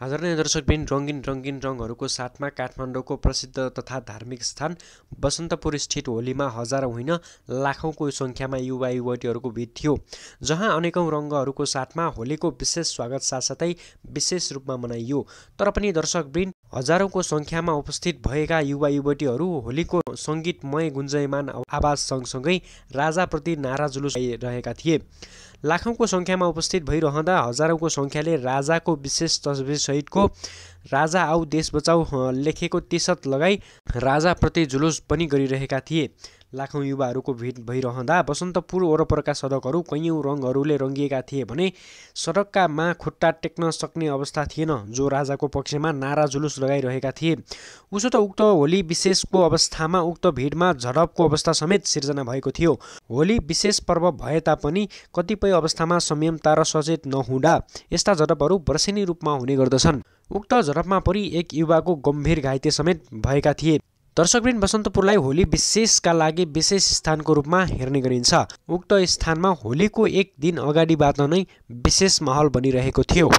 आदरणीय दर्शकबिन, रङ्गिन रङहरूको साथमा काठमाडौँको प्रसिद्ध तथा धार्मिक स्थान बसन्तपुर स्थित होलीमा हजारौँ होइन लाखौँको सङ्ख्यामा युवा युवतीहरूको भिड थियो, जहाँ अनेकौँ रङ्गहरूको साथमा होलीको विशेष स्वागत साथसाथै विशेष रूपमा मनाइयो। तर पनि दर्शकबिन, हजारौँको सङ्ख्यामा उपस्थित भएका युवा युवतीहरू होलीको सङ्गीतमय गुन्जयमान आवाज सँगसँगै राजाप्रति नारा जुलुस रहेका थिए। लाखौँको सङ्ख्यामा उपस्थित भइरहँदा हजारौँको सङ्ख्याले राजाको विशेष तस्बिरसहितको राजा आऊ देश बचाऊ लेखेको टी-सर्ट लगाई राजाप्रति जुलुस पनि गरिरहेका थिए। लाखौँ युवाहरूको भिड भइरहँदा बसन्तपुर वरपरका सडकहरू कैयौँ रङहरूले रङ्गिएका थिए भने सडककामा खुट्टा टेक्न सक्ने अवस्था थिएन, जो राजाको पक्षमा नारा जुलुस लगाइरहेका थिए। उसो त उक्त होली विशेषको अवस्थामा उक्त भिडमा झडपको अवस्था समेत सिर्जना भएको थियो। होली विशेष पर्व भए तापनि कतिपय अवस्थामा संयमता र सचेत नहुँदा यस्ता झडपहरू वर्षेनी रूपमा हुने गर्दछन्। उक्त झडपमा परि एक युवाको गम्भीर घाइते समेत भएका थिए। दर्शकबिन, बसन्तपुरलाई होली विशेषका लागि विशेष स्थानको रूपमा हेर्ने गरिन्छ। उक्त स्थानमा होलीको एक दिन अगाडिबाट नै विशेष माहौल बनिरहेको थियो।